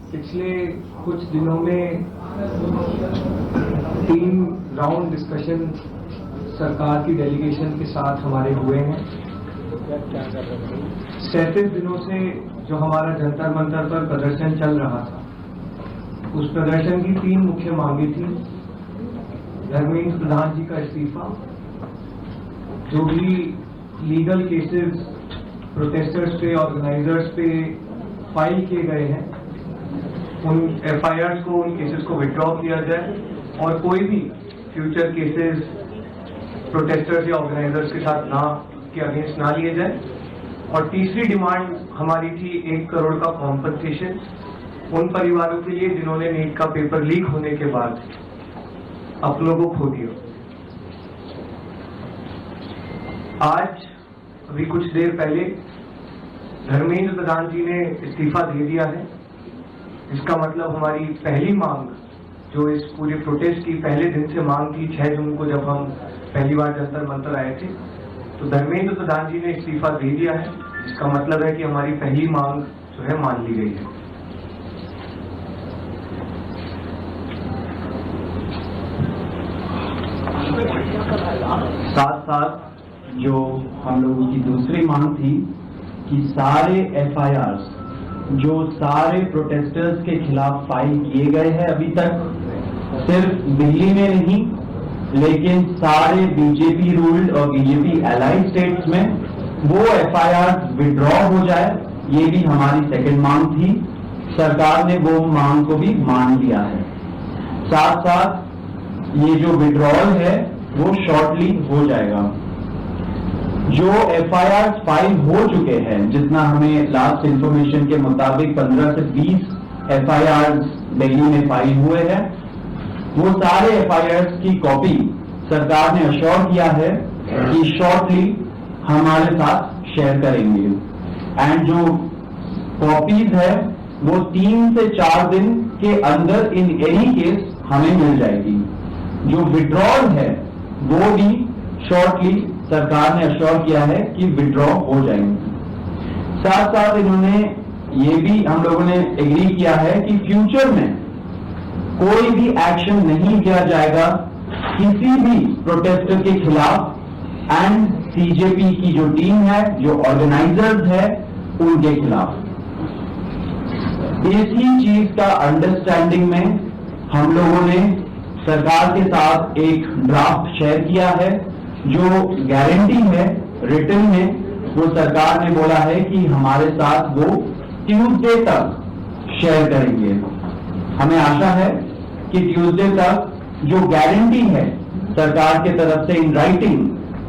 पिछले कुछ दिनों में 3 राउंड डिस्कशन सरकार की डेलीगेशन के साथ हमारे हुए हैं। 37 दिनों से जो हमारा जंतर मंतर पर प्रदर्शन चल रहा था, उस प्रदर्शन की 3 मुख्य मांगे थी। धर्मेंद्र प्रधान जी का इस्तीफा, जो भी लीगल केसेस प्रोटेस्टर्स पे, ऑर्गेनाइजर्स पे फाइल किए गए हैं, उन एफआईआर को, उन केसेस को विड्रॉ किया जाए और कोई भी फ्यूचर केसेस प्रोटेस्टर्स या ऑर्गेनाइजर्स के साथ के अगेंस्ट ना लिए जाए। और तीसरी डिमांड हमारी थी 1 करोड़ का कॉम्पनसेशन उन परिवारों के लिए जिन्होंने नीट का पेपर लीक होने के बाद अपनों को खो दिया। आज अभी कुछ देर पहले धर्मेंद्र प्रधान जी ने इस्तीफा दे दिया है। इसका मतलब हमारी पहली मांग, जो इस पूरे प्रोटेस्ट की पहले दिन से मांग थी, 6 जून को जब हम पहली बार जंतर मंतर आए थे, तो धर्मेंद्र प्रधान जी ने इस्तीफा दे दिया है। इसका मतलब है कि हमारी पहली मांग जो है मान ली गई है। साथ साथ जो हम लोगों की दूसरी मांग थी कि सारे एफआईआर जो सारे प्रोटेस्टर्स के खिलाफ फाइल किए गए हैं अभी तक, सिर्फ दिल्ली में नहीं लेकिन सारे बीजेपी रूल्ड और बीजेपी एलाइड स्टेट्स में, वो एफआईआर विड्रॉ हो जाए। ये भी हमारी सेकंड मांग थी। सरकार ने वो मांग को भी मान लिया है। साथ साथ ये जो विड्रॉल है वो शॉर्टली हो जाएगा। जो एफआईआर फाइल हो चुके हैं, जितना हमें लास्ट इंफॉर्मेशन के मुताबिक 15 से 20 एफआईआर दिल्ली में फाइल हुए हैं, वो सारे एफआईआर की कॉपी सरकार ने अश्योर किया है कि शॉर्टली हमारे साथ शेयर करेंगे। एंड जो कॉपीज है वो 3 से 4 दिन के अंदर इन एनी केस हमें मिल जाएगी। जो विड्रॉल है वो भी शॉर्टली सरकार ने अश्योर किया है कि विड्रॉ हो जाएंगे। साथ साथ इन्होंने ये भी हम लोगों ने एग्री किया है कि फ्यूचर में कोई भी एक्शन नहीं किया जाएगा किसी भी प्रोटेस्टर के खिलाफ एंड सीजेपी की जो टीम है, जो ऑर्गेनाइजर्स है, उनके खिलाफ। इसी चीज का अंडरस्टैंडिंग में हम लोगों ने सरकार के साथ एक ड्राफ्ट शेयर किया है। जो गारंटी है रिटन में, वो सरकार ने बोला है कि हमारे साथ वो ट्यूसडे तक शेयर करेंगे। हमें आशा है कि ट्यूसडे तक जो गारंटी है सरकार के तरफ से इन राइटिंग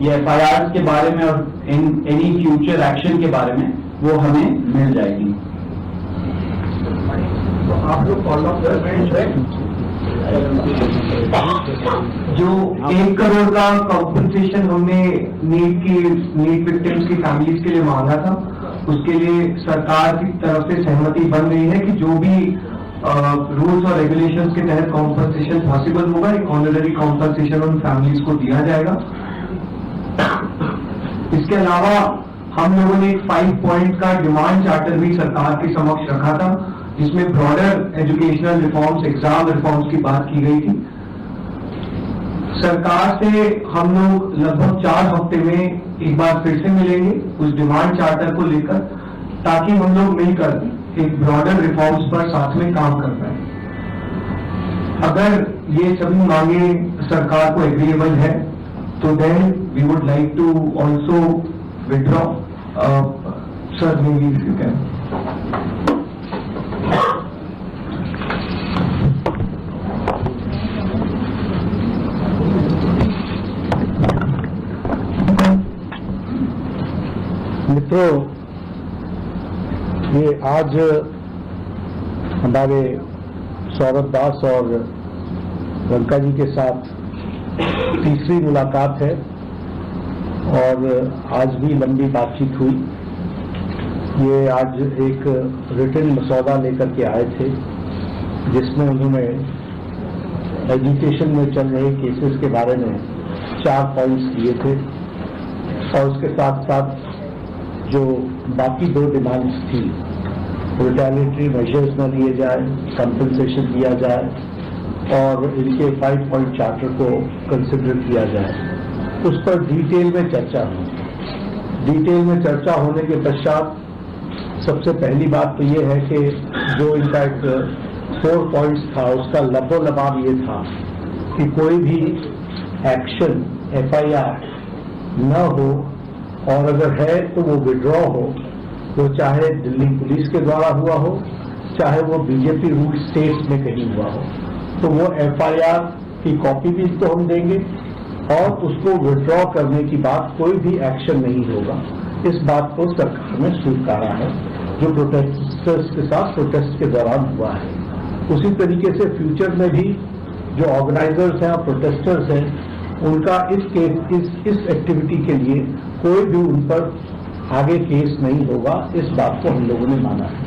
ये एफआईआर के बारे में और एनी फ्यूचर एक्शन के बारे में, वो हमें मिल जाएगी। तो आप लोग फॉलो अप कर रहे हैं जो 1 करोड़ का कॉम्पनसेशन हमने नीट विक्टिम्स की फैमिलीज के लिए मांगा था, उसके लिए सरकार की तरफ से सहमति बन रही है कि जो भी रूल्स और रेगुलेशंस के तहत कॉम्पनसेशन पॉसिबल होगा, एक ऑनररी कॉम्पनसेशन उन फैमिलीज को दिया जाएगा। इसके अलावा हम लोगों ने एक 5 पॉइंट का डिमांड चार्टर भी सरकार के समक्ष रखा था, जिसमें broader educational reforms, exam reforms की बात की गई थी। सरकार से हम लोग लगभग 4 हफ्ते में एक बार फिर से मिलेंगे उस डिमांड चार्टर को लेकर, ताकि हम लोग मिलकर एक ब्रॉडर रिफॉर्म्स पर साथ में काम कर पाए। अगर ये सभी मांगे सरकार को एग्रीएबल है तो then we would like to also withdraw. Sir मेरी इफ यू कैन। मित्रों, ये आज हमारे सौरभ दास और लंका जी के साथ तीसरी मुलाकात है और आज भी लंबी बातचीत हुई। ये आज एक रिटन मसौदा लेकर के आए थे, जिसमें उन्होंने एजुकेशन में चल रहे केसेस के बारे में 4 पॉइंट्स दिए थे और उसके साथ साथ जो बाकी 2 डिमांड्स थी रिटेलिएटरी मेजर्स न लिए जाए, कंपनसेशन दिया जाए और इनके 5 पॉइंट चार्टर को कंसिडर किया जाए। उस पर डिटेल में चर्चा हुई। डिटेल में चर्चा होने के पश्चात सबसे पहली बात तो ये है कि जो इनका एक 4 पॉइंट्स था उसका लबोलबाब ये था कि कोई भी एक्शन FIR न हो और अगर है तो वो विड्रॉ हो, वो चाहे दिल्ली पुलिस के द्वारा हुआ हो, चाहे वो बीजेपी रूल स्टेट्स में कहीं हुआ हो, तो वो FIR की कॉपी भी तो हम देंगे और उसको विड्रॉ करने की बात कोई भी एक्शन नहीं होगा। इस बात को सरकार ने स्वीकारा है जो प्रोटेस्टर्स के साथ प्रोटेस्ट के दौरान हुआ है। उसी तरीके से फ्यूचर में भी जो ऑर्गेनाइजर्स हैं और प्रोटेस्टर्स हैं उनका इस एक्टिविटी के लिए कोई भी उन पर आगे केस नहीं होगा। इस बात को हम लोगों ने माना है।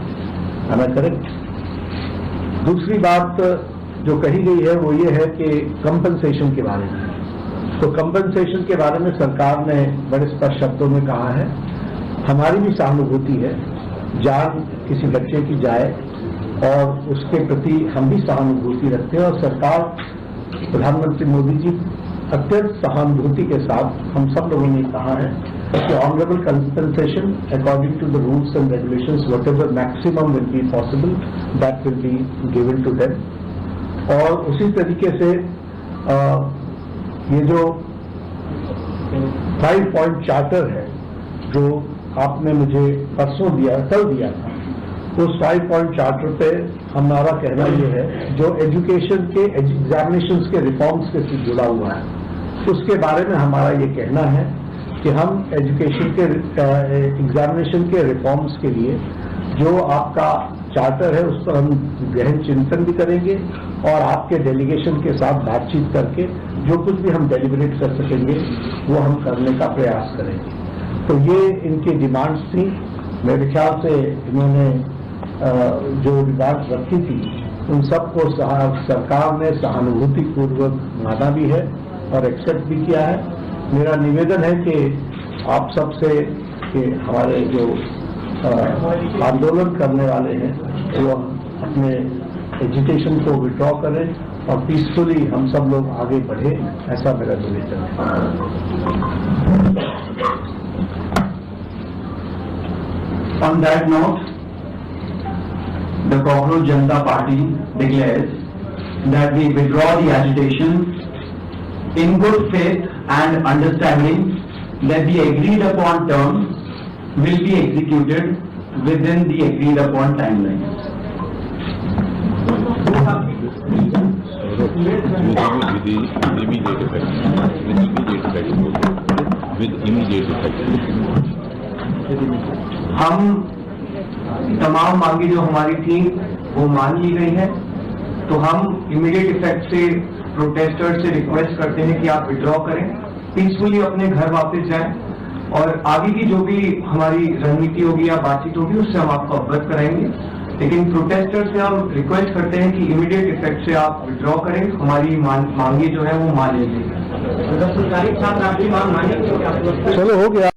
हमें करेक्ट। दूसरी बात जो कही गई है वो ये है कि कंपनसेशन के बारे में। तो कंपनसेशन के बारे में सरकार ने बड़े स्पष्ट शब्दों में कहा है, हमारी भी सहानुभूति है, जान किसी बच्चे की जाए और उसके प्रति हम भी सहानुभूति रखते हैं और सरकार प्रधानमंत्री मोदी जी अत्यंत सहानुभूति के साथ हम सब लोगों ने कहा है कि honourable compensation according to the rules and regulations whatever maximum will be possible that will be given to them. और उसी तरीके से ये जो 5 पॉइंट चार्टर है जो आपने मुझे परसों दिया, कल दिया था, उस 5 पॉइंट चार्टर पे हमारा कहना ये है जो एजुकेशन के एग्जामिनेशंस के रिफॉर्म्स के साथ जुड़ा हुआ है उसके बारे में हमारा ये कहना है कि हम एजुकेशन के एग्जामिनेशन के रिफॉर्म्स के लिए जो आपका चार्टर है उस पर हम गहन चिंतन भी करेंगे और आपके डेलीगेशन के साथ बातचीत करके जो कुछ भी हम डेलिब्रेट कर सकेंगे वो हम करने का प्रयास करेंगे। तो ये इनकी डिमांड्स थी। मेरे ख्याल से इन्होंने जो डिमांड्स रखी थी उन सबको सरकार ने सहानुभूतिपूर्वक माना भी है और एक्सेप्ट भी किया है। मेरा निवेदन है कि आप सबसे कि हमारे जो आंदोलन करने वाले हैं वो अपने एजुकेशन को विड्रॉ करें और पीसफुली हम सब लोग आगे बढ़े, ऐसा मेरा निवेदन है। On that note, the Cockroach Janata Party declares that we withdraw the agitation in good faith and understanding that the agreed upon terms will be executed within the agreed upon timelines. With immediate effect. हम तमाम मांगे जो हमारी थी वो मान ली गई है, तो हम इमीडिएट इफेक्ट से प्रोटेस्टर्स से रिक्वेस्ट करते हैं कि आप विड्रॉ करें, पीसफुली अपने घर वापस जाएं और आगे की जो भी हमारी रणनीति होगी या बातचीत होगी उससे हम आपको अवगत कराएंगे। लेकिन प्रोटेस्टर्स से हम रिक्वेस्ट करते हैं कि इमीडिएट इफेक्ट से आप विड्रॉ करें, हमारी मांगे जो है वो मान लीजिए। चलो हो गया।